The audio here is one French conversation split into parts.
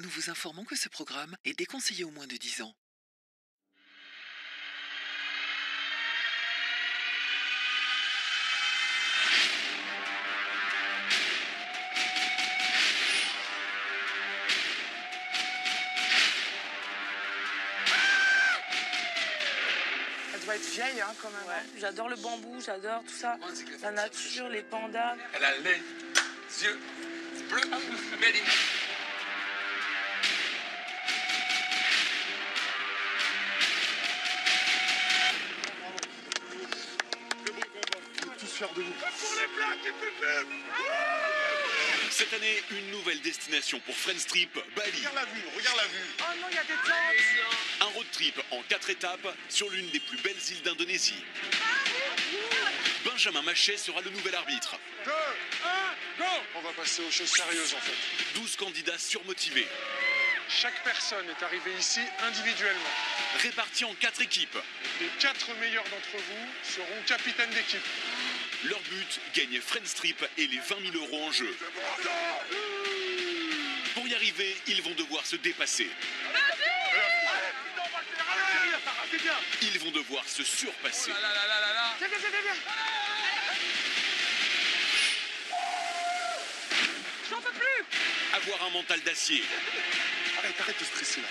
Nous vous informons que ce programme est déconseillé aux moins de 10 ans. Elle doit être vieille, hein, quand même. Ouais, j'adore le bambou, j'adore tout ça. La nature, les pandas. Elle a les yeux bleus, Méline. Tous fiers de vous. Cette année, une nouvelle destination pour Friends Trip, Bali. Regarde la vue, regarde la vue. Oh non, il y a des tentes. Un road trip en 4 étapes sur l'une des plus belles îles d'Indonésie. Benjamin Machet sera le nouvel arbitre. 2, 1, go. On va passer aux choses sérieuses en fait. 12 candidats surmotivés, Chaque personne est arrivée ici individuellement. répartis en 4 équipes. Les 4 meilleurs d'entre vous seront capitaines d'équipe. Leur but, gagner Friends Trip et les 20 000 € en jeu. Pour y arriver, ils vont devoir se dépasser. Ils vont devoir se surpasser. Viens, viens, viens, viens. J'en peux plus. Avoir un mental d'acier Arrête de stresser là.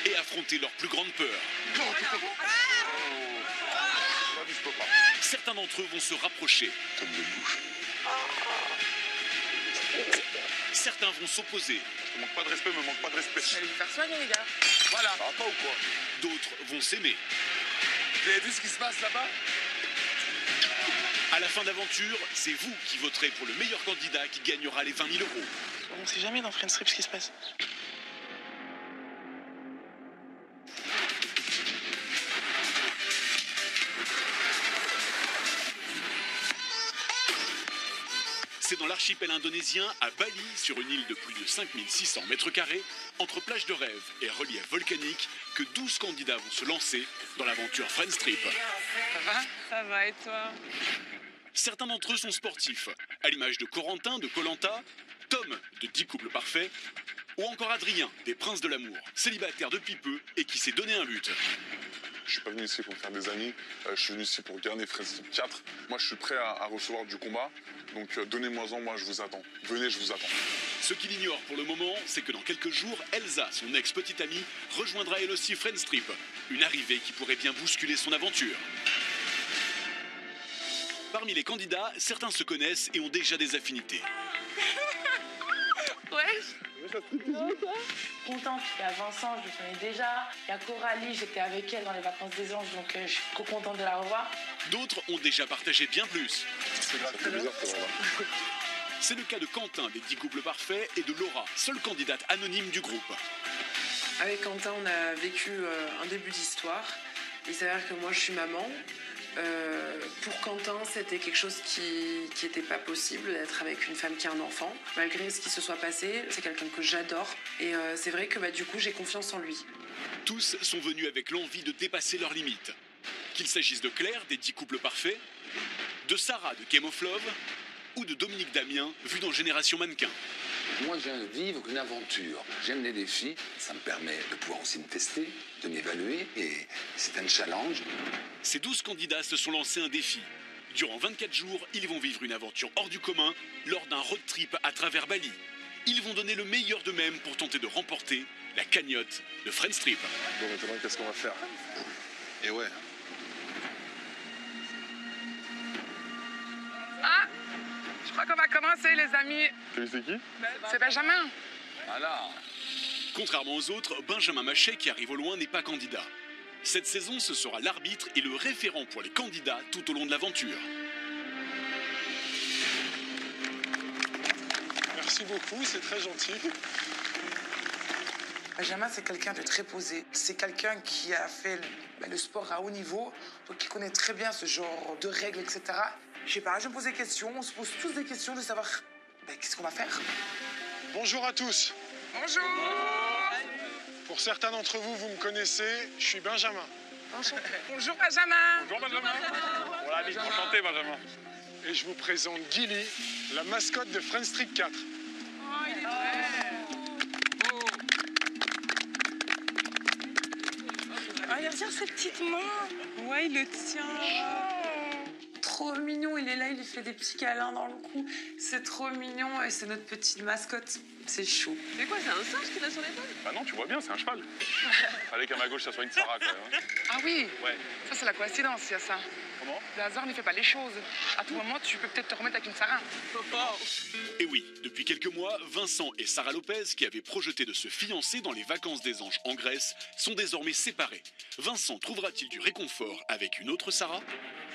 et affronter leur plus grande peur. Je peux pas. Certains d'entre eux vont se rapprocher. Comme de bouche. Certains vont s'opposer. Me manque pas de respect, me manque pas de respect. Allez vous faire soigner, les gars. Voilà. Ça va pas ou quoi? D'autres vont s'aimer. Vous avez vu ce qui se passe là-bas? À la fin de l'aventure, c'est vous qui voterez pour le meilleur candidat qui gagnera les 20 000 €. On sait jamais dans Friends Trip ce qui se passe. C'est dans l'archipel indonésien, à Bali, sur une île de plus de 5600 mètres carrés, entre plage de rêve et relief volcanique, que 12 candidats vont se lancer dans l'aventure Friends Trip. Ça va et toi? Certains d'entre eux sont sportifs, à l'image de Corentin de Koh Lanta, Tom de 10 couples parfaits, ou encore Adrien des Princes de l'amour, célibataire depuis peu et qui s'est donné un but. Je suis pas venu ici pour me faire des amis. Je suis venu ici pour gagner Friends Trip 4. Moi, je suis prêt à recevoir du combat. Donc, donnez-moi-en, moi, je vous attends. Venez, je vous attends. Ce qu'il ignore pour le moment, c'est que dans quelques jours, Elsa, son ex-petite amie, rejoindra elle aussi Friends Trip. Une arrivée qui pourrait bien bousculer son aventure. Parmi les candidats, certains se connaissent et ont déjà des affinités. Contente, il y a Vincent, je le connais déjà. Il y a Coralie, j'étais avec elle dans les vacances des anges, donc je suis trop contente de la revoir. D'autres ont déjà partagé bien plus. Ça fait bizarre, c'est vrai. C'est le cas de Quentin des 10 couples parfaits et de Laura, seule candidate anonyme du groupe. Avec Quentin, on a vécu un début d'histoire. Il s'avère que moi, je suis maman. Pour Quentin, c'était quelque chose qui n'était pas possible d'être avec une femme qui a un enfant. Malgré ce qui se soit passé, c'est quelqu'un que j'adore. Et c'est vrai que du coup, j'ai confiance en lui. Tous sont venus avec l'envie de dépasser leurs limites. Qu'il s'agisse de Claire des 10 couples parfaits, de Sarah de Game of Love ou de Dominique Damien, vu dans Génération Mannequin. Moi, je viens de vivre une aventure. J'aime les défis. Ça me permet de pouvoir aussi me tester, de m'évaluer. Et c'est un challenge. Ces 12 candidats se sont lancés un défi. Durant 24 jours, ils vont vivre une aventure hors du commun lors d'un road trip à travers Bali. Ils vont donner le meilleur d'eux-mêmes pour tenter de remporter la cagnotte de Friends Trip. Bon, maintenant, qu'est-ce qu'on va faire? Et ouais. Ah, je crois qu'on va commencer, les amis. C'est qui? C'est Benjamin. Voilà. Contrairement aux autres, Benjamin Machet, qui arrive au loin, n'est pas candidat. Cette saison, ce sera l'arbitre et le référent pour les candidats tout au long de l'aventure. Merci beaucoup, c'est très gentil. Benjamin, c'est quelqu'un de très posé. C'est quelqu'un qui a fait le sport à haut niveau, donc il connaît très bien ce genre de règles, etc. Je sais pas, je me pose des questions, on se pose tous des questions de savoir qu'est-ce qu'on va faire. Bonjour à tous. Bonjour. Pour certains d'entre vous, vous me connaissez, je suis Benjamin. Enchanté. Bonjour Benjamin. Bonjour Benjamin. Voilà, enchanté Benjamin. Et je vous présente Gilly, la mascotte de Friends Trip 4. Oh, il est vrai. ses petites mains. Ouais, il le tient. Trop mignon, il est là, il lui fait des petits câlins dans le cou. C'est trop mignon et c'est notre petite mascotte. C'est chou. C'est quoi, c'est un singe qu'il a sur l'épaule? Bah non, tu vois bien, c'est un cheval. Fallait qu'à ma gauche, ça soit une Sarah, quand même. Hein. Ah oui, Ouais. ça c'est la coïncidence, il y a ça. Comment? Le hasard ne fait pas les choses. À tout moment, tu peux peut-être te remettre avec une Sarah. Et oui, depuis quelques mois, Vincent et Sarah Lopez, qui avaient projeté de se fiancer dans les vacances des anges en Grèce, sont désormais séparés. Vincent trouvera-t-il du réconfort avec une autre Sarah?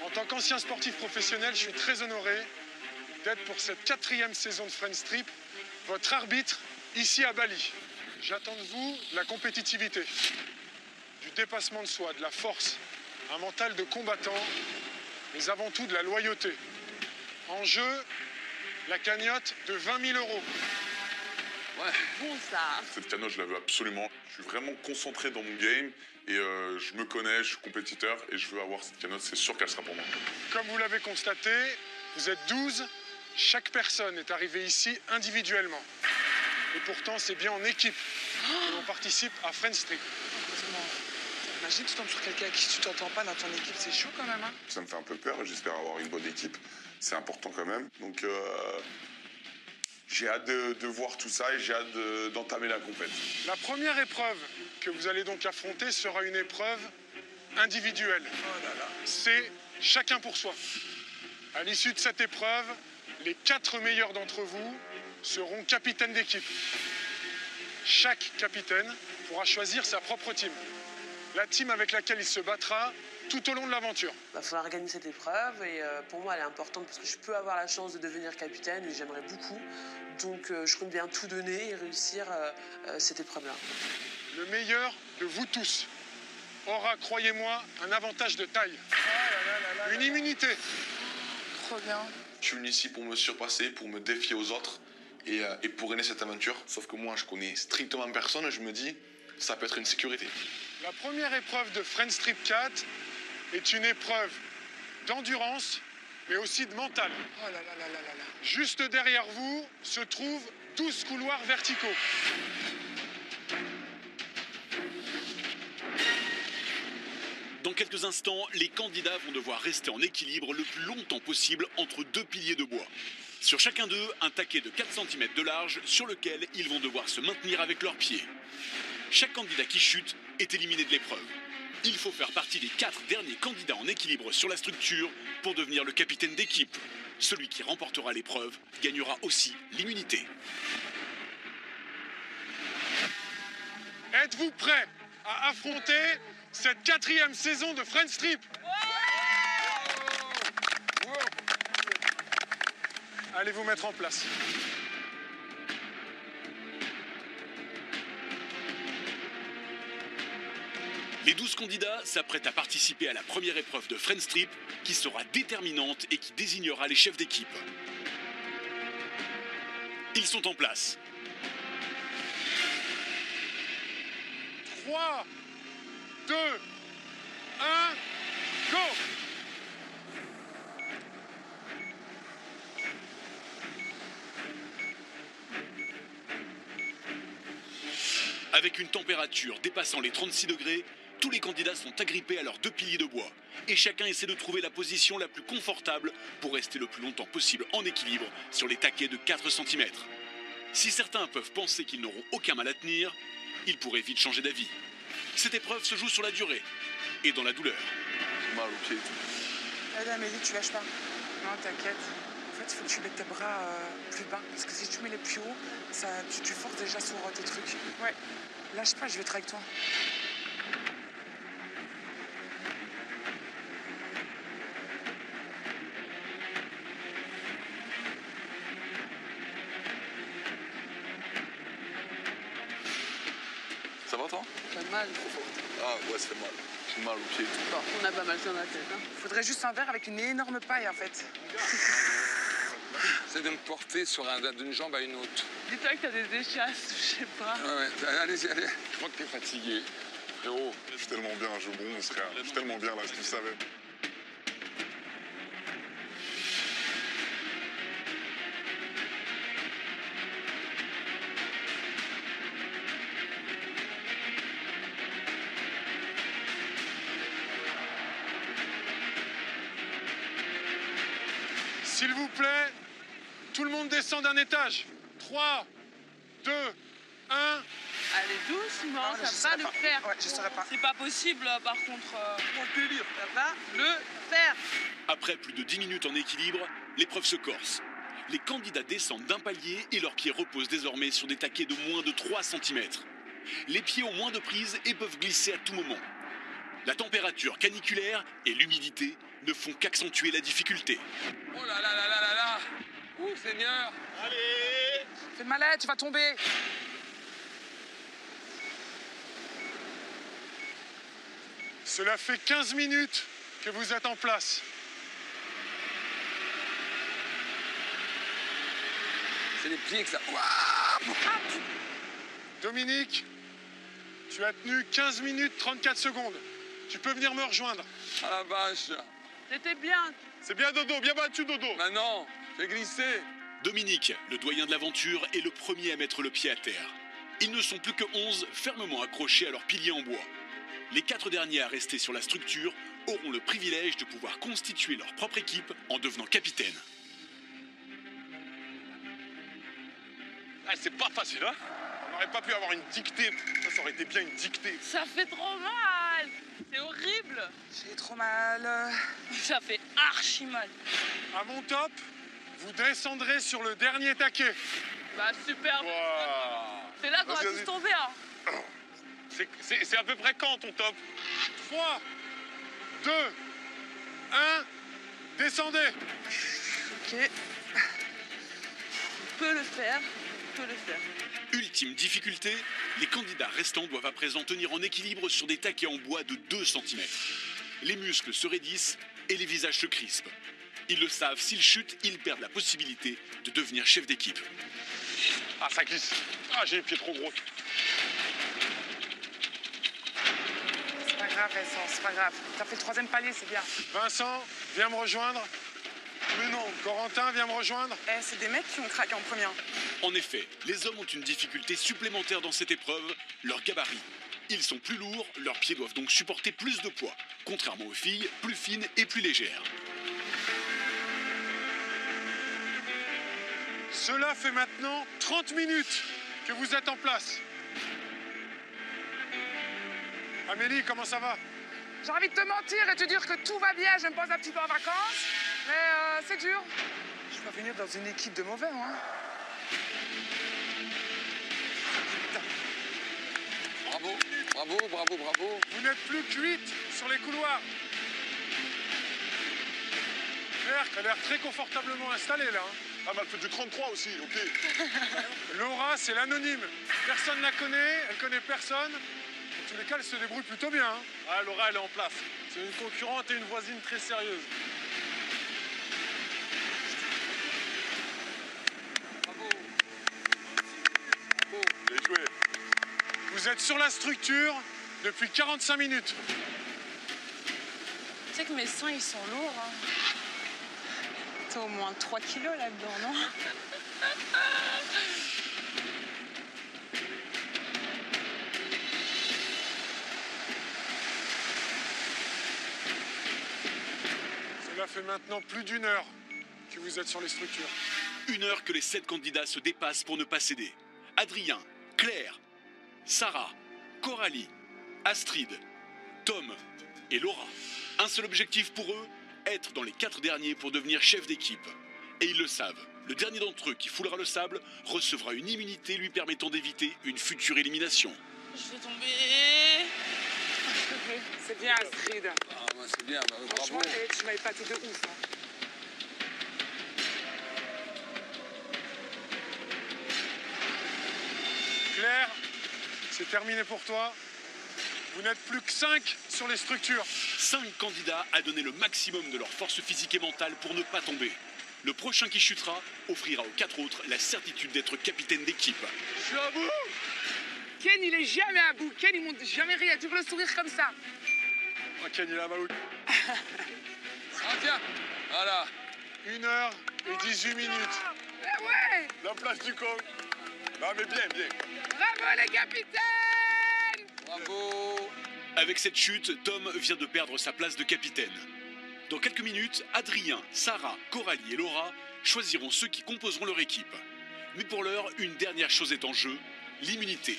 En tant qu'ancien sportif professionnel, je suis très honoré d'être pour cette 4e saison de Friends Trip votre arbitre ici à Bali. J'attends de vous de la compétitivité, du dépassement de soi, de la force, un mental de combattant, mais avant tout de la loyauté. En jeu, la cagnotte de 20 000 €. Ouais. Bon, ça. Cette cagnotte, je la veux absolument. Je suis vraiment concentré dans mon game et je me connais, je suis compétiteur et je veux avoir cette cagnotte, c'est sûr qu'elle sera pour moi. Comme vous l'avez constaté, vous êtes 12. Chaque personne est arrivée ici individuellement. Et pourtant, c'est bien en équipe que l'on participe à Friends Trip. Imagine que tu tombes sur quelqu'un à qui tu t'entends pas dans ton équipe, c'est chaud quand même. Hein. Ça me fait un peu peur et j'espère avoir une bonne équipe. C'est important quand même. Donc j'ai hâte de voir tout ça et j'ai hâte d'entamer la compète. La première épreuve que vous allez donc affronter sera une épreuve individuelle. C'est chacun pour soi. À l'issue de cette épreuve, les 4 meilleurs d'entre vous seront capitaines d'équipe. Chaque capitaine pourra choisir sa propre team. La team avec laquelle il se battra tout au long de l'aventure. Il va falloir gagner cette épreuve et pour moi elle est importante parce que je peux avoir la chance de devenir capitaine et j'aimerais beaucoup. Donc je compte bien tout donner et réussir cette épreuve-là. Le meilleur de vous tous aura, croyez-moi, un avantage de taille. Une immunité. Trop bien. Je suis venu ici pour me surpasser, pour me défier aux autres et pour gagner cette aventure. Sauf que moi, je connais strictement personne. Je me dis, ça peut être une sécurité. La première épreuve de Friends Trip 4 est une épreuve d'endurance, mais aussi de mental. Oh là là là là là là. Juste derrière vous se trouvent 12 couloirs verticaux. Dans quelques instants, les candidats vont devoir rester en équilibre le plus longtemps possible entre 2 piliers de bois. Sur chacun d'eux, un taquet de 4 cm de large sur lequel ils vont devoir se maintenir avec leurs pieds. Chaque candidat qui chute est éliminé de l'épreuve. Il faut faire partie des 4 derniers candidats en équilibre sur la structure pour devenir le capitaine d'équipe. Celui qui remportera l'épreuve gagnera aussi l'immunité. Êtes-vous prêts à affronter cette 4e saison de Friends Trip? Allez vous mettre en place. Les 12 candidats s'apprêtent à participer à la première épreuve de Friends Trip qui sera déterminante et qui désignera les chefs d'équipe. Ils sont en place. 3, 2, 1, go! Avec une température dépassant les 36 degrés, tous les candidats sont agrippés à leurs 2 piliers de bois. Et chacun essaie de trouver la position la plus confortable pour rester le plus longtemps possible en équilibre sur les taquets de 4 cm. Si certains peuvent penser qu'ils n'auront aucun mal à tenir, ils pourraient vite changer d'avis. Cette épreuve se joue sur la durée et dans la douleur. J'ai mal aux pieds et tout. Allez Amélie, tu lâches pas. Non, t'inquiète. En fait, il faut que tu mettes tes bras plus bas. Parce que si tu mets les plus hauts, tu forces déjà sur tes trucs. Ouais. Lâche pas, je vais être avec toi. Ça va toi? Pas mal. Ah ouais, ça fait mal. J'ai mal aux pieds et tout. Bon, on a pas mal sur la tête. Hein. Faudrait juste un verre avec une énorme paille en fait. C'est de me porter d'une jambe à une autre. Dis-toi que t'as des échasses, je sais pas. Ouais, allez-y, allez. Je crois que t'es fatigué. Frérot, je suis tellement bien, je bronze, frère. Je suis tellement bien là, si tu savais. S'il vous plaît, tout le monde descend d'un étage. 3, 2, 1. Allez, doucement, Non, je ça va saurais le pas. faire. Ouais, je saurais pas. C'est pas possible, par contre. Mon délire. Ça va le faire. Après plus de 10 minutes en équilibre, l'épreuve se corse. Les candidats descendent d'un palier et leurs pieds reposent désormais sur des taquets de moins de 3 cm. Les pieds ont moins de prise et peuvent glisser à tout moment. La température caniculaire et l'humidité ne font qu'accentuer la difficulté. Oh là là là là là là. Ouh, Seigneur. Allez! Fais de malade, tu vas tomber. Cela fait 15 minutes que vous êtes en place. C'est les pieds que ça... Ouah. Dominique, tu as tenu 15 minutes 34 secondes. Tu peux venir me rejoindre. Ah la vache. C'était bien. C'est bien Dodo, bien battu Dodo. Maintenant, fais glisser. Dominique, le doyen de l'aventure, est le premier à mettre le pied à terre. Ils ne sont plus que 11 fermement accrochés à leurs piliers en bois. Les 4 derniers à rester sur la structure auront le privilège de pouvoir constituer leur propre équipe en devenant capitaine. Ah, c'est pas facile, hein? On n'aurait pas pu avoir une dictée. Ça aurait été bien une dictée. Ça fait trop mal. C'est horrible. J'ai trop mal. Ça fait archi mal. À mon top, vous descendrez sur le dernier taquet. Bah super. Wow. C'est là qu'on va Vas-y, tous vas-y. tomber, hein. C'est à peu près quand ton top? 3, 2, 1, descendez. Ok. On peut le faire. On peut le faire. Ultime difficulté, les candidats restants doivent à présent tenir en équilibre sur des taquets en bois de 2 cm. Les muscles se raidissent et les visages se crispent. Ils le savent, s'ils chutent, ils perdent la possibilité de devenir chef d'équipe. Ah, ça glisse. Ah, j'ai les pieds trop gros. C'est pas grave, Vincent, c'est pas grave. T'as fait le 3e palier, c'est bien. Vincent, viens me rejoindre. Mais non. Corentin, viens me rejoindre. Eh, c'est des mecs qui ont craqué en premier. En effet, les hommes ont une difficulté supplémentaire dans cette épreuve, leur gabarit. Ils sont plus lourds, leurs pieds doivent donc supporter plus de poids, contrairement aux filles, plus fines et plus légères. Cela fait maintenant 30 minutes que vous êtes en place. Amélie, comment ça va? J'ai envie de te mentir et te dire que tout va bien. Je me pose un petit peu en vacances. Mais c'est dur. Je peux venir dans une équipe de mauvais, moi. Bravo, bravo, bravo, bravo. Vous n'êtes plus cuite sur les couloirs. Claire, elle a l'air très confortablement installée, là. hein. Ah, mais elle fait du 33 aussi, ok. Laura, c'est l'anonyme. Personne ne la connaît, elle connaît personne. En tous les cas, elle se débrouille plutôt bien. hein. Ah, Laura, elle est en place. C'est une concurrente et une voisine très sérieuse. Bravo. Bravo. Bien joué. Vous êtes sur la structure depuis 45 minutes. Tu sais que mes seins, ils sont lourds, hein. T'as au moins 3 kilos là-dedans, non? Cela fait maintenant plus d'1 heure que vous êtes sur les structures. 1 heure que les 7 candidats se dépassent pour ne pas céder. Adrien, Claire, Sarah, Coralie, Astrid, Tom et Laura. Un seul objectif pour eux, être dans les 4 derniers pour devenir chef d'équipe. Et ils le savent, le dernier d'entre eux qui foulera le sable recevra une immunité lui permettant d'éviter une future élimination. Je vais tomber. S'il te plaît. C'est bien, Astrid. Ah, bah, c'est bien, bah, Franchement, bravo. tu m'as épaté de ouf. hein. Claire, c'est terminé pour toi. Vous n'êtes plus que 5 sur les structures. 5 candidats à donner le maximum de leur force physique et mentale pour ne pas tomber. Le prochain qui chutera offrira aux 4 autres la certitude d'être capitaine d'équipe. Je suis à bout. Ken, il est jamais à bout. Ken, il monte jamais rien. Tu veux le sourire comme ça. Ok, il est là-bas. Ah, tiens. Voilà. 1 heure et 18 minutes. Eh ouais. La place du con. Non, mais bien, bien. Bravo, les capitaines. Bravo. Avec cette chute, Tom vient de perdre sa place de capitaine. Dans quelques minutes, Adrien, Sarah, Coralie et Laura choisiront ceux qui composeront leur équipe. Mais pour l'heure, une dernière chose est en jeu, l'immunité.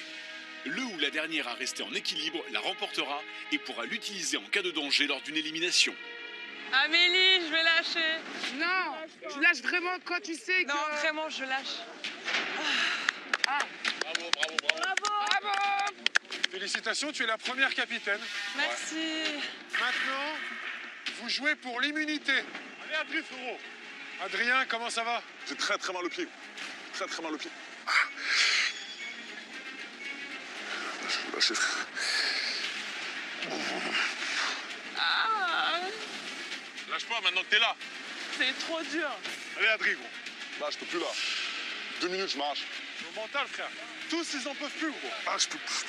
Le ou la dernière à rester en équilibre la remportera et pourra l'utiliser en cas de danger lors d'une élimination. Amélie, je vais lâcher. Non, tu lâches vraiment quand tu sais que... Non, vraiment, je lâche. Bravo, bravo, bravo. Bravo! Félicitations, tu es la première capitaine. Merci. Maintenant, vous jouez pour l'immunité. Allez, Adrien, frérot. Adrien, comment ça va? J'ai très très mal au pied. Très très mal au pied. Je vais lâcher, frère. Lâche pas maintenant que t'es là. C'est trop dur. Allez, Adrien, gros. Là, je peux plus là. 2 minutes, je marche. Au mental, frère. Tous, ils en peuvent plus, gros. Ah, je peux plus.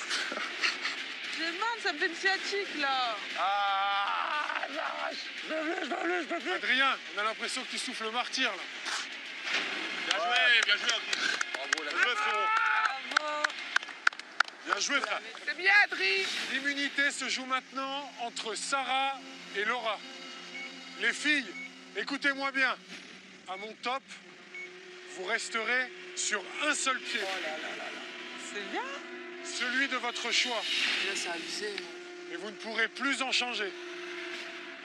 J'ai mal, ça me fait une sciatique là. Adrien, on a l'impression que tu souffles le martyr, là. Bien joué, Adrien. Bravo, bien joué, frérot. Bien joué, frère. C'est bien, Adrien! L'immunité se joue maintenant entre Sarah et Laura. Les filles, écoutez-moi bien. À mon top, vous resterez sur un seul pied. C'est bien. Celui de votre choix. Là, c'est abusé. Et vous ne pourrez plus en changer.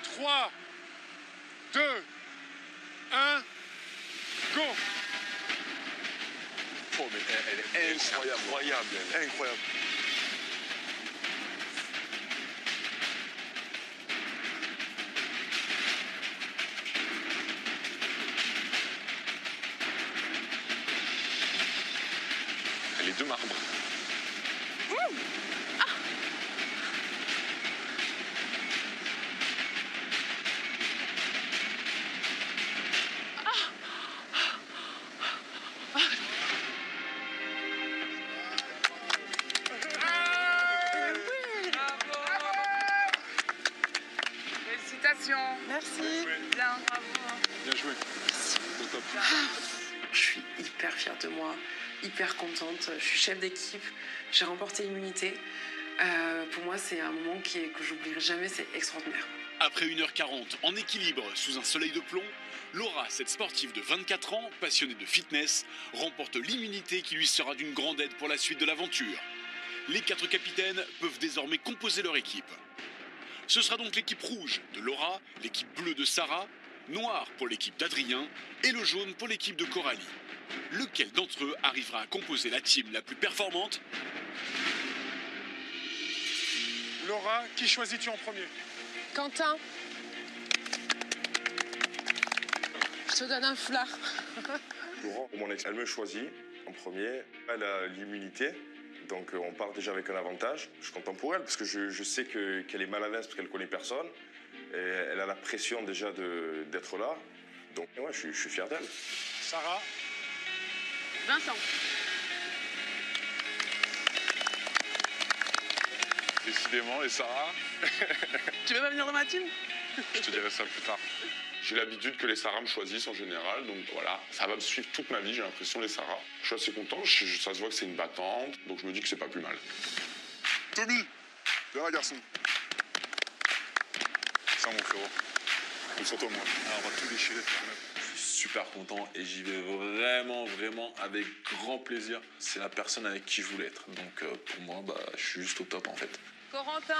3, 2, 1, go! Oh, mais elle est incroyable. Elle est incroyable. Elle est de marbre. Félicitations! Merci. Bien. Bien joué. Au top. Je suis hyper fière de moi, hyper contente. Je suis chef d'équipe, j'ai remporté l'immunité. Pour moi, c'est un moment que j'oublierai jamais, c'est extraordinaire. Après 1h40 en équilibre sous un soleil de plomb, Laura, cette sportive de 24 ans, passionnée de fitness, remporte l'immunité qui lui sera d'une grande aide pour la suite de l'aventure. Les 4 capitaines peuvent désormais composer leur équipe. Ce sera donc l'équipe rouge de Laura, l'équipe bleue de Sarah, noire pour l'équipe d'Adrien et le jaune pour l'équipe de Coralie. Lequel d'entre eux arrivera à composer la team la plus performante? Laura, qui choisis-tu en premier? Quentin. Je te donne un fleur. Laura, mon ex, elle me choisit en premier. Elle a l'immunité, donc on part déjà avec un avantage. Je suis content pour elle parce que je sais qu'elle est mal à l'aise parce qu'elle connaît personne. Et elle a la pression déjà d'être là. Donc ouais, je suis fier d'elle. Sarah? Vincent. Décidément, et Sarah? Tu veux pas venir dans ma team? Je te dirai ça plus tard. J'ai l'habitude que les Sarah me choisissent en général, donc voilà, ça va me suivre toute ma vie, j'ai l'impression, les Sarah. Je suis assez content, ça se voit que c'est une battante, donc je me dis que c'est pas plus mal. Tommy, viens là, garçon. Ça, mon frérot. Compte sur toi, moi. Alors, on va tout déchirer. Je suis super content et j'y vais vraiment, vraiment avec grand plaisir. C'est la personne avec qui je voulais être. Donc, pour moi, je suis juste au top, en fait. Corentin.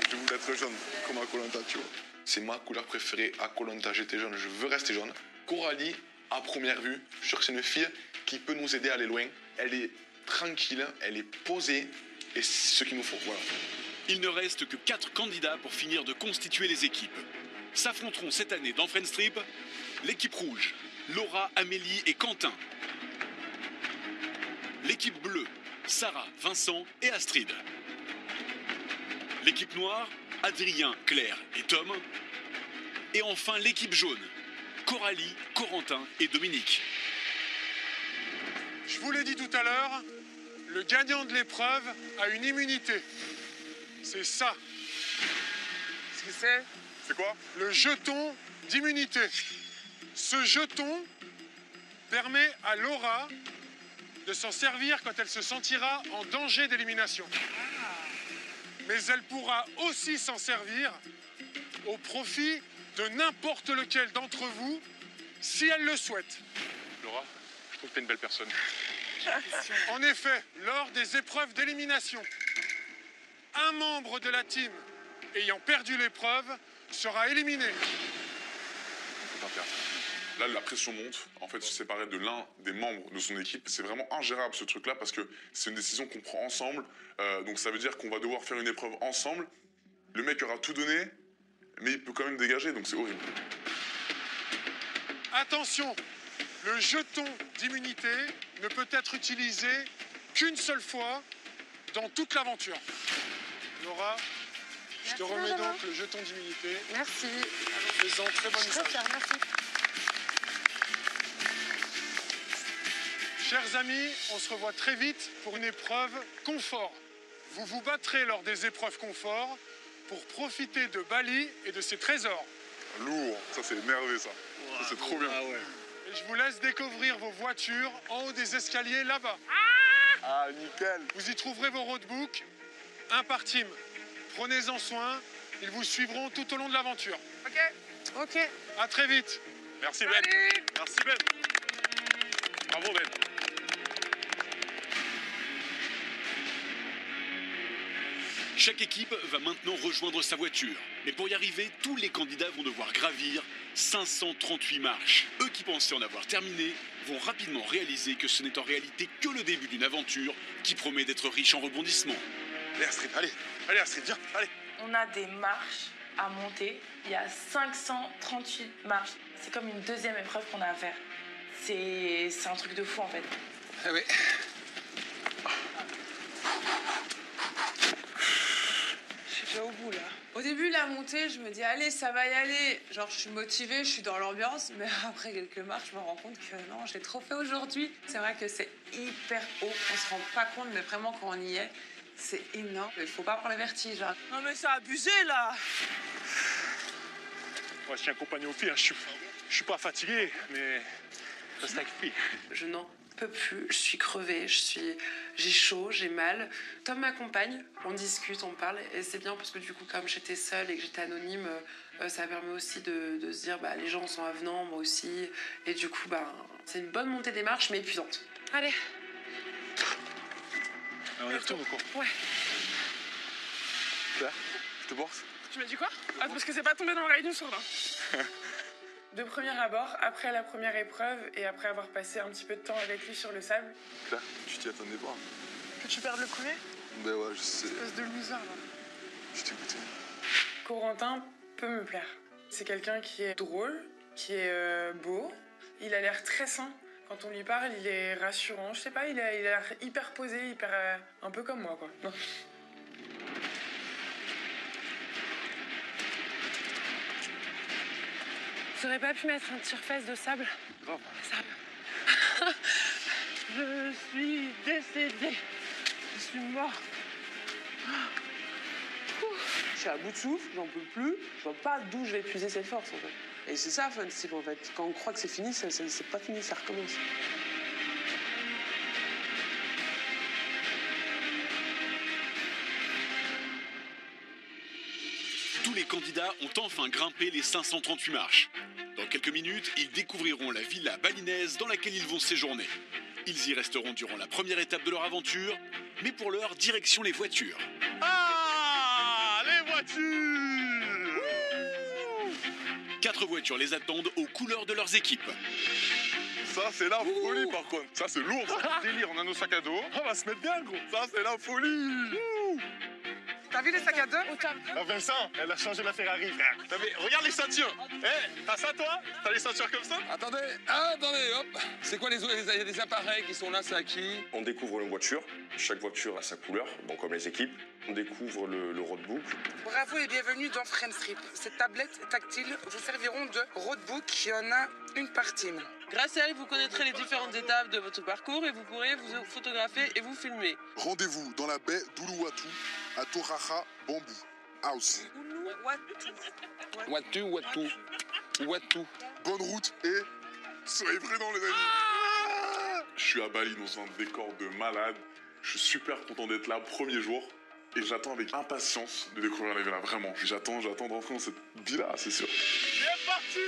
Je voulais être jaune, comme à Koh-Lanta, tu vois. C'est ma couleur préférée à Koh-Lanta. J'étais jaune, je veux rester jaune. Coralie, à première vue, je suis sûr que c'est une fille qui peut nous aider à aller loin. Elle est tranquille, elle est posée et c'est ce qu'il nous faut. Voilà. Il ne reste que 4 candidats pour finir de constituer les équipes. S'affronteront cette année dans Friends Trip l'équipe rouge, Laura, Amélie et Quentin. L'équipe bleue, Sarah, Vincent et Astrid. L'équipe noire, Adrien, Claire et Tom. Et enfin l'équipe jaune, Coralie, Corentin et Dominique. Je vous l'ai dit tout à l'heure, le gagnant de l'épreuve a une immunité. C'est ça. Ce que c'est? C'est quoi? Le jeton d'immunité. Ce jeton permet à Laura de s'en servir quand elle se sentira en danger d'élimination. mais elle pourra aussi s'en servir au profit de n'importe lequel d'entre vous, si elle le souhaite. Laura, je trouve que t'es une belle personne. En effet, lors des épreuves d'élimination, un membre de la team ayant perdu l'épreuve sera éliminé. Faut pas perdre. Là, la pression monte. En fait, se séparer de l'un des membres de son équipe, c'est vraiment ingérable ce truc-là parce que c'est une décision qu'on prend ensemble. Donc ça veut dire qu'on va devoir faire une épreuve ensemble. Le mec aura tout donné, mais il peut quand même dégager, donc c'est horrible. Attention, le jeton d'immunité ne peut être utilisé qu'une seule fois dans toute l'aventure. Laura, je te remets donc le jeton d'immunité. Merci. Fais-en très bon usage. Merci. Chers amis, on se revoit très vite pour une épreuve confort. Vous vous battrez lors des épreuves confort pour profiter de Bali et de ses trésors. Lourd, ça c'est énervé ça. Ça c'est trop bien. Ah ouais. Et je vous laisse découvrir vos voitures en haut des escaliers là-bas. Ah, nickel. Vous y trouverez vos roadbooks, un par team. Prenez-en soin, ils vous suivront tout au long de l'aventure. Ok. À très vite. Merci Ben. Merci Ben. Bravo Ben. Chaque équipe va maintenant rejoindre sa voiture. Mais pour y arriver, tous les candidats vont devoir gravir 538 marches. Eux qui pensaient en avoir terminé vont rapidement réaliser que ce n'est en réalité que le début d'une aventure qui promet d'être riche en rebondissements. Allez Astrid, allez Astrid, viens, allez. On a des marches à monter. Il y a 538 marches. C'est comme une deuxième épreuve qu'on a à faire. C'est un truc de fou en fait. Ah oui. Je suis déjà au bout là. Au début, la montée, je me dis allez, ça va y aller. Genre, je suis motivée, je suis dans l'ambiance, mais après quelques marches, je me rends compte que non, j'ai trop fait aujourd'hui. C'est vrai que c'est hyper haut, on se rend pas compte, mais vraiment quand on y est, c'est énorme. Il faut pas avoir le vertige. Hein. Non mais c'est abusé là. Ouais, je tiens compagnie aux filles, hein. Je suis pas fatigué, mais reste avec filles. Je n'en peux plus, je suis crevée, j'ai chaud, j'ai mal. Tom m'accompagne, on discute, on parle, et c'est bien parce que du coup, comme j'étais seule et que j'étais anonyme, ça permet aussi de se dire, bah, les gens sont avenants, moi aussi, et du coup, bah, c'est une bonne montée des marches, mais épuisante. Allez. On y retourne ou quoi? Ouais. Claire, je te bourse. Tu m'as dit quoi? Ah, parce que c'est pas tombé dans l'oreille d'une sourde. De premier abord, après la première épreuve et après avoir passé un petit peu de temps avec lui sur le sable. Claire, tu t'y attendais pas. Que tu perdes le premier? Ben ouais, je sais. Espèce de loser là. Je t'écoutais. Corentin peut me plaire. C'est quelqu'un qui est drôle, qui est beau. Il a l'air très sain. Quand on lui parle, il est rassurant. Je sais pas, il a l'air hyper posé, hyper... un peu comme moi, quoi. Non. J'aurais pas pu mettre un tire-fesse de sable. Grave. Ça... Je suis décédée. Je suis mort. Je suis à bout de souffle, j'en peux plus. Je vois pas d'où je vais puiser cette force, en fait. Et c'est ça, Fun-Step, en fait. Quand on croit que c'est fini, c'est pas fini, ça recommence. Tous les candidats ont enfin grimpé les 538 marches. Dans quelques minutes, ils découvriront la villa balinaise dans laquelle ils vont séjourner. Ils y resteront durant la première étape de leur aventure, mais pour l'heure, direction les voitures. Ah, les voitures! 4 voitures les attendent aux couleurs de leurs équipes. Ça, c'est la folie, par contre. Ça, c'est lourd. Ça. Délire, on a nos sacs à dos. On va se mettre bien, gros. Ça, c'est la folie. T'as vu les sacs à dos? Ah, Vincent, elle a changé la Ferrari, frère. Regarde les ceintures. T'as ça, toi? T'as les ceintures comme ça? Attendez, hop. C'est quoi les appareils qui sont là, c'est à qui? On découvre une voiture. Chaque voiture a sa couleur, donc comme les équipes. On découvre le roadbook. Bravo et bienvenue dans Friendstrip. Ces tablettes tactiles vous serviront de roadbook. Il y en a une par team. Grâce à elle, vous connaîtrez les différentes étapes de votre parcours et vous pourrez vous photographier et vous filmer. Rendez-vous dans la baie d'Uluwatu à Toraja Bamboo House. Watu. Bonne route et soyez prudents, les amis. Je suis à Bali dans un décor de malade. Je suis super content d'être là, premier jour. Et j'attends avec impatience de découvrir la villa, vraiment. J'attends d'entrer dans cette villa, c'est sûr. C'est parti!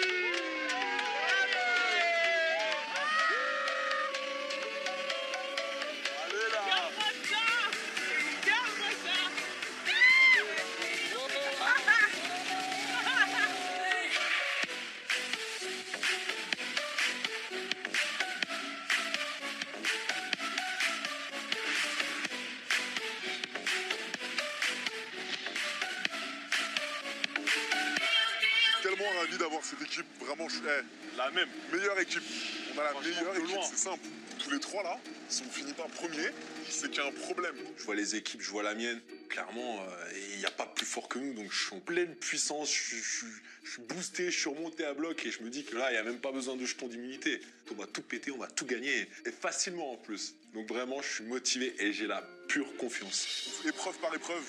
Tellement ravi d'avoir cette équipe, vraiment, la même. Meilleure équipe. On a la meilleure équipe, c'est simple. Tous les trois là, si on finit pas premier, c'est qu'il y a un problème. Je vois les équipes, je vois la mienne. Clairement, il n'y a pas plus fort que nous, donc je suis en pleine puissance, je suis boosté, je suis remonté à bloc et je me dis que là, il n'y a même pas besoin de jetons d'immunité. On va tout péter, on va tout gagner, et facilement en plus. Donc vraiment, je suis motivé et j'ai la pure confiance. Épreuve par épreuve.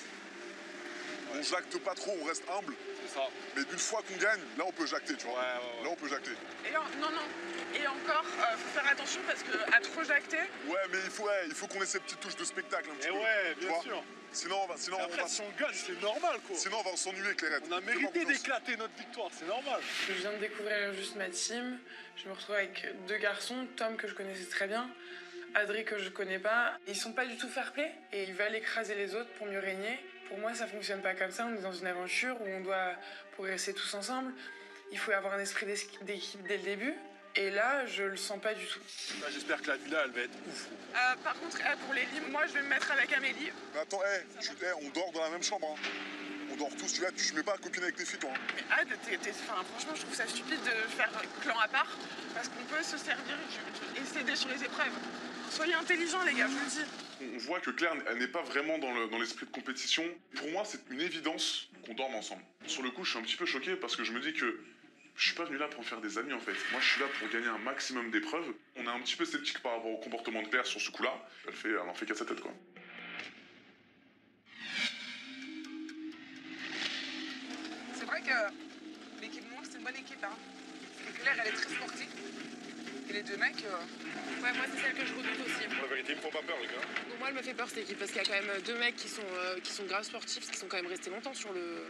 On jacte pas trop, on reste humble. C'est ça. Mais d'une fois qu'on gagne, là on peut jacter, tu vois. Ouais. Là on peut jacter. Et non. Et encore, faut faire attention parce que à trop jacter. Ouais, mais il faut qu'on ait cette petite touche de spectacle un petit peu. Ouais, tu bien vois. sûr. Sinon, si on gagne, c'est normal, quoi. Sinon, on va s'ennuyer, Clairette. On a mérité d'éclater notre victoire, c'est normal. Je viens de découvrir juste ma team. Je me retrouve avec 2 garçons, Tom que je connaissais très bien, Adri que je connais pas. Ils sont pas du tout fair-play et ils veulent écraser les autres pour mieux régner. Pour moi, ça fonctionne pas comme ça. On est dans une aventure où on doit progresser tous ensemble. Il faut avoir un esprit d'équipe dès le début. Et là, je le sens pas du tout. J'espère que la villa, elle va être ouf. Par contre, pour les lits, moi, je vais me mettre avec Amélie. Mais attends, on dort dans la même chambre. Hein. On dort tous, tu vois, tu mets pas à copiner avec tes filles, toi. Hein. Mais franchement, je trouve ça stupide de faire clan à part. Parce qu'on peut se servir et s'aider sur les épreuves. Soyez intelligents, les gars, je vous le dis. On voit que Claire, elle n'est pas vraiment dans l'esprit de compétition. Pour moi, c'est une évidence qu'on dorme ensemble. Sur le coup, je suis un petit peu choqué parce que je me dis que je suis pas venu là pour faire des amis en fait. Moi je suis là pour gagner un maximum d'épreuves. On est un petit peu sceptique par rapport au comportement de Claire sur ce coup-là. Elle en fait qu'à sa tête quoi. C'est vrai que l'équipe noire c'est une bonne équipe. Hein. Et Claire elle est très sportive. Et les 2 mecs... Ouais, moi c'est celle que je redoute aussi. Pour la vérité, ils me font pas peur les gars. Donc moi elle me fait peur cette équipe parce qu'il y a quand même 2 mecs qui sont grave sportifs, qui sont quand même restés longtemps sur le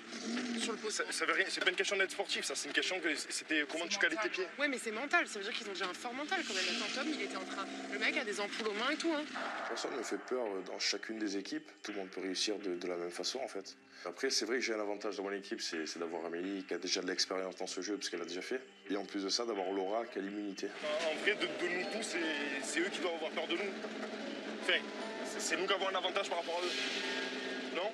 poste. Ça veut rien, c'est pas une question d'être sportif, ça, c'est une question que c'était comment tu cales tes pieds. Ouais mais c'est mental, ça veut dire qu'ils ont déjà un fort mental quand même. Attends, Tom il était en train... Le mec a des ampoules aux mains et tout hein. Personne ne fait peur dans chacune des équipes, tout le monde peut réussir de la même façon en fait. Après c'est vrai que j'ai un avantage dans mon équipe, c'est d'avoir Amélie qui a déjà de l'expérience dans ce jeu parce qu'elle a déjà fait. Et en plus de ça d'avoir Laura qui a l'immunité. En vrai de nous tous, c'est eux qui doivent avoir peur de nous. Enfin, c'est nous qui avons un avantage par rapport à eux. Non?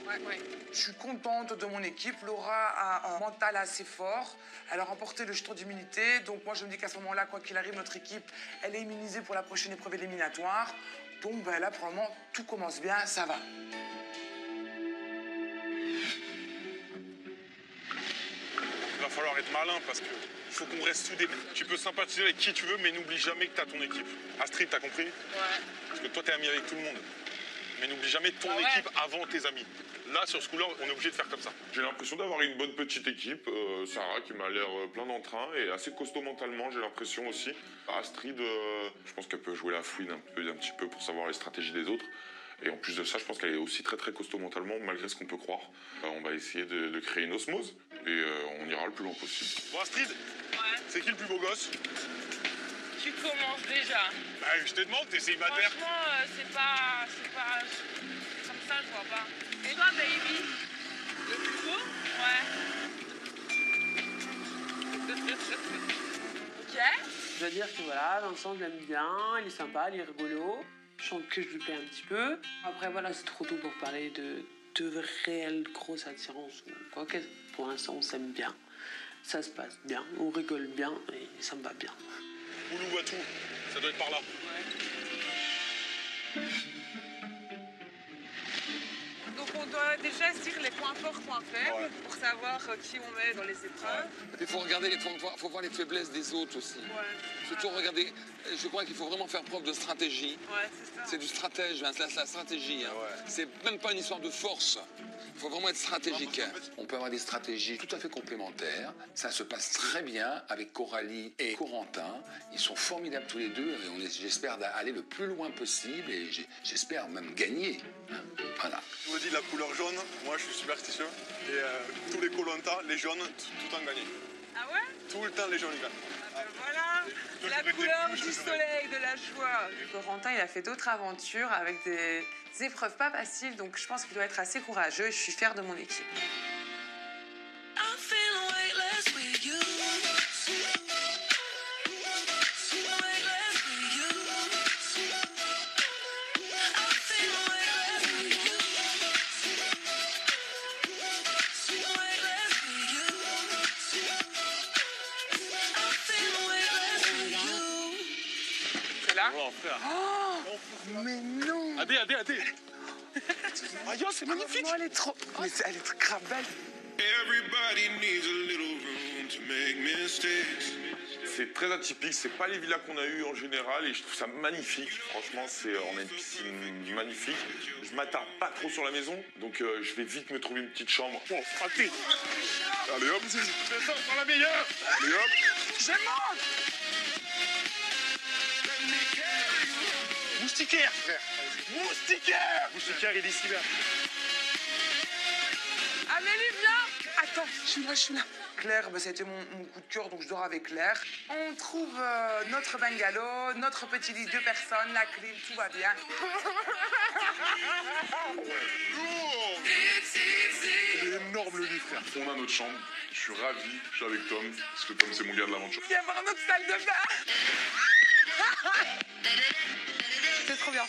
Ouais. Je suis contente de mon équipe. Laura a un mental assez fort. Elle a remporté le jeton d'immunité. Donc moi, je me dis qu'à ce moment-là, quoi qu'il arrive, notre équipe, elle est immunisée pour la prochaine épreuve éliminatoire. Donc là, pour le moment, tout commence bien, ça va. Il va falloir être malin parce que faut qu'on reste soudés. Tu peux sympathiser avec qui tu veux, mais n'oublie jamais que t'as ton équipe. Astrid, t'as compris? Ouais. Parce que toi, t'es ami avec tout le monde. Mais n'oublie jamais ton équipe avant tes amis. Là, sur ce coup-là, on est obligé de faire comme ça. J'ai l'impression d'avoir une bonne petite équipe. Sarah qui m'a l'air plein d'entrain et assez costaud mentalement, j'ai l'impression aussi. Astrid, je pense qu'elle peut jouer la fouine un petit peu pour savoir les stratégies des autres. Et en plus de ça, je pense qu'elle est aussi très très costaud mentalement, malgré ce qu'on peut croire. On va essayer de créer une osmose et on ira le plus loin possible. Bon, Astrid, c'est qui le plus beau gosse? Tu commences déjà. Bah, je te demande, t'es célibataire? Franchement, c'est pas... Comme ça, je vois pas. Et toi, baby? Le plus beau? Ouais. Ok. Je dois dire que voilà, Vincent, je l'aime bien, il est sympa, il est rigolo. Je sens que je lui plais un petit peu. Après, voilà, c'est trop tôt pour parler de réelle grosse attirance ou quoi que. Pour l'instant, on s'aime bien. Ça se passe bien, on rigole bien et ça me va bien. Uluwatu, ça doit être par là. Donc on doit déjà se dire les points forts, points faibles, pour savoir qui on met dans les épreuves. Il faut regarder, faut voir les faiblesses des autres aussi. Surtout regarder, je crois qu'il faut vraiment faire preuve de stratégie. C'est ça. C'est du stratège, hein, c'est la stratégie. Hein. C'est même pas une histoire de force. Il faut vraiment être stratégique. On peut avoir des stratégies tout à fait complémentaires. Ça se passe très bien avec Coralie et Corentin. Ils sont formidables tous les deux et j'espère aller le plus loin possible et j'espère même gagner. Voilà. Je vous dis la couleur jaune, moi je suis superstitieux. Et tous les Koh-Lanta, les jaunes, tout le temps gagnent. Ah ouais? Tout le temps les jaunes gagnent. Voilà, la couleur du soleil, de la joie. Corentin, il a fait d'autres aventures avec des épreuves pas faciles, donc je pense qu'il doit être assez courageux et je suis fière de mon équipe. C'est là? Oh, frère. Oh, mais non! Adé. Ah, yo, c'est magnifique! Elle est trop... Mais elle est grave belle. C'est très atypique, c'est pas les villas qu'on a eues en général et je trouve ça magnifique. Franchement, on a une piscine magnifique. Je m'attarde pas trop sur la maison, donc je vais vite me trouver une petite chambre. Bon, frappé. Allez hop, c'est ça, on prend la meilleure. Allez hop. J'ai mort! Moustiquaire, frère. Moustiquaire, il est ici, là. Amélie, viens! Attends, je suis là. Claire, ça a été mon coup de cœur, donc je dors avec Claire. On trouve notre bungalow, notre petit lit, 2 personnes, la clim, tout va bien. Il est énorme le lit, frère. On a notre chambre. Je suis ravi. Je suis avec Tom, parce que Tom, c'est mon gars de l'aventure. Il y a avoir notre salle de bain. C'est trop bien.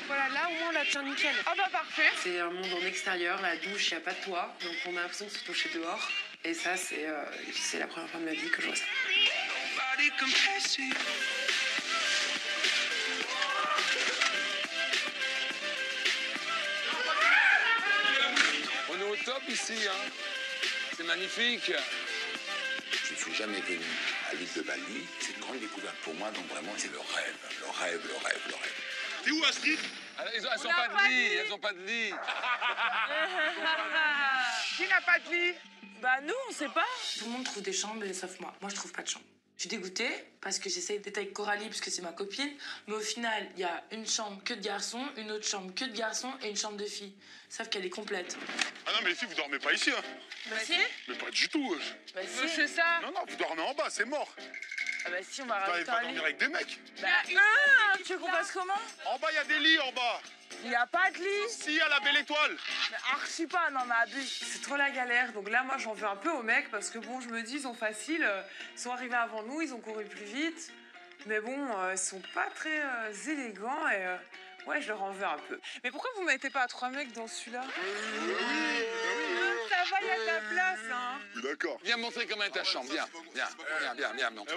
Voilà, là au moins on la tient nickel. Ah bah parfait. C'est un monde en extérieur, la douche, il n'y a pas de toit, donc on a l'impression de se toucher dehors. Et ça, c'est la première fois de ma vie que je vois ça. On est au top ici, hein. C'est magnifique. Je ne suis jamais venu à l'île de Bali. C'est une grande découverte pour moi, donc vraiment c'est le rêve. T'es où, Astrid? Elles n'ont pas de lit, elles n'ont pas de lit. Qui n'a pas de lit? Bah nous, on sait pas. Tout le monde trouve des chambres, sauf moi. Moi, je trouve pas de chambre. Je suis dégoûtée parce que j'essaye d'être avec Coralie parce que c'est ma copine. Mais au final, il y a une chambre que de garçons, une autre chambre que de garçons et une chambre de filles. Sauf qu'elle est complète. Ah non, mais les filles, vous dormez pas ici, hein. Bah si. Mais pas du tout. Bah si. C'est ça. Non, vous dormez en bas, c'est mort. Ah bah si, on va Vous n'arrivez rajouter pas à un lit. dormir avec des mecs. Bah tu veux qu'on fasse comment? En bas, il y a des lits, en bas. Il y a pas de lit. Si, il y a la belle étoile. Mais archi pas, non mais abuse. C'est trop la galère. Donc là, moi, j'en veux un peu aux mecs parce que bon, je me dis, ils sont faciles. Ils sont arrivés avant nous, ils ont couru plus vite. Mais bon, ils sont pas très élégants et ouais, je leur en veux un peu. Mais pourquoi vous mettez pas 3 mecs dans celui-là? Ça va, il y a de la place, hein. Oui, d'accord. Viens me montrer comment est ta chambre, viens. Montre.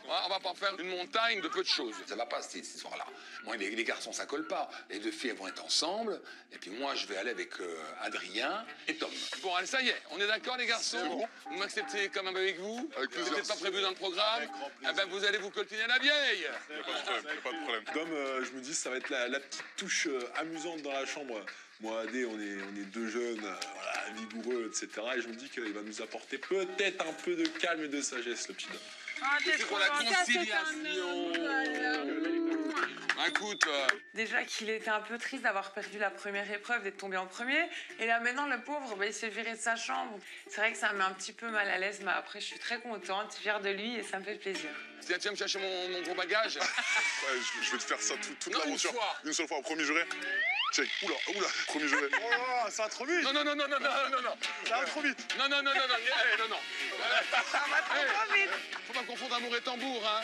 On va pas faire une montagne de peu de choses. Ça va pas cette histoire-là. Moi, les garçons, ça colle pas. Les 2 filles, elles vont être ensemble. Et puis moi, je vais aller avec Adrien et Tom. Bon, allez, ça y est, on est d'accord, les garçons? C'est bon. Vous m'acceptez quand même avec vous? Avec plaisir. C'était pas prévu dans le programme? Eh ben, vous allez vous coltiner la vieille. Il n'y a pas de problème. Tom, je me dis, ça va être la petite touche amusante dans la chambre. Moi, Adé, on est 2 jeunes, voilà, vigoureux, etc. Et je me dis qu'il va nous apporter peut-être un peu de calme et de sagesse, le petit Dom. Ah, t'es C'est trop pour la gentil. conciliation. Écoute, Déjà qu'il était un peu triste d'avoir perdu la première épreuve, d'être tombé en premier. Et là, maintenant, le pauvre, il s'est viré de sa chambre. C'est vrai que ça me met un petit peu mal à l'aise, mais après, je suis très contente, fière de lui et ça me fait plaisir. tiens, tu vas me chercher mon gros bagage? Ouais, je vais te faire ça toute Non, l'aventure. une fois. Une seule fois, au premier juré. Check. Oula, premier juré. Oh, ça va trop vite. Non. Ça va trop vite. Non. Ça va trop vite. Faut pas confondre amour et tambour, hein.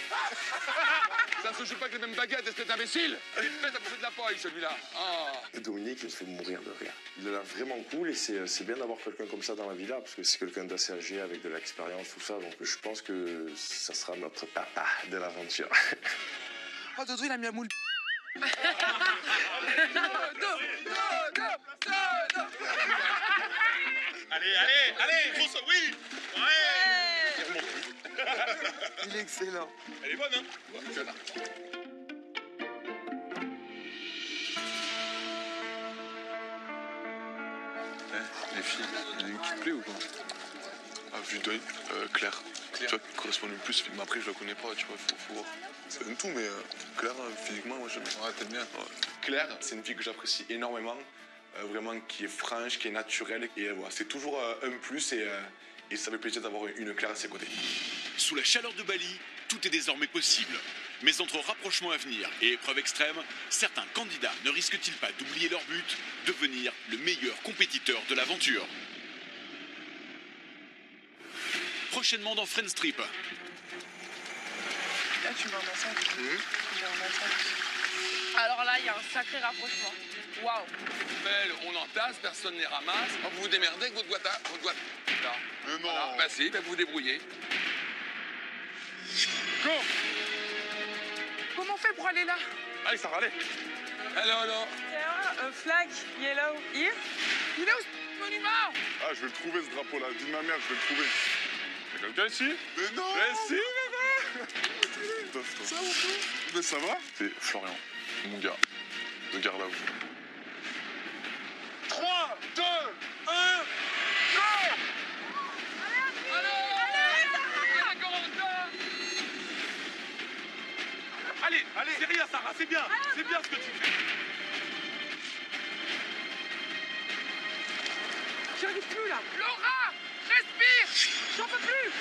Ça ne se joue pas avec les mêmes baguettes, espèce d'imbécile. Il est prêt à bouffer de la paille, celui-là. Oh. Dominique, il me fait mourir de rire. Il a l'air vraiment cool et c'est bien d'avoir quelqu'un comme ça dans la villa parce que c'est quelqu'un d'assez âgé avec de l'expérience, tout ça. Donc je pense que ça sera notre papa de l'aventure. Oh, Dodo, il a mis un moule. Allez, grosse, oui. Ouais. Il remonte plus. Il est excellent. Elle est bonne, hein? Les filles, il y en a une qui te plaît ou pas? À vue d'œil, Claire. Tu vois, qui correspond le plus. Mais après, je la connais pas, tu vois, faut voir. C'est un tout, mais Claire, physiquement, moi j'aime bien. Ouais, t'aimes bien. Ouais. Claire, c'est une fille que j'apprécie énormément. Vraiment, qui est franche, qui est naturelle. Et voilà, c'est toujours un plus et ça fait plaisir d'avoir une Claire à ses côtés. Sous la chaleur de Bali, tout est désormais possible. Mais entre rapprochement à venir et épreuve extrême, certains candidats ne risquent-ils pas d'oublier leur but, devenir le meilleur compétiteur de l'aventure? Prochainement dans Friends Trip. Là, tu mets un massage. Tu mets un massage. Alors là, il y a un sacré rapprochement. Waouh. Belle, on entasse, personne ne les ramasse. Vous vous démerdez avec votre guata. Là. Mais non. Voilà. Bah si, bah vous vous débrouillez. Go. Comment on fait pour aller là? Allez, ça va aller. Alors. A flag yellow here. Il est où ce monument? Ah, je vais le trouver ce drapeau là. Dis de ma mère, je vais le trouver. Y'a quelqu'un ici? Mais non. Mais si, bébé. Ça va? Mais ça va? C'est Florian, mon gars. De garde à vous. 3, 2, 1, go! Allez, c'est rien, Sarah, c'est bien ce que tu fais. J'y arrive plus là. Laura, respire. J'en peux plus.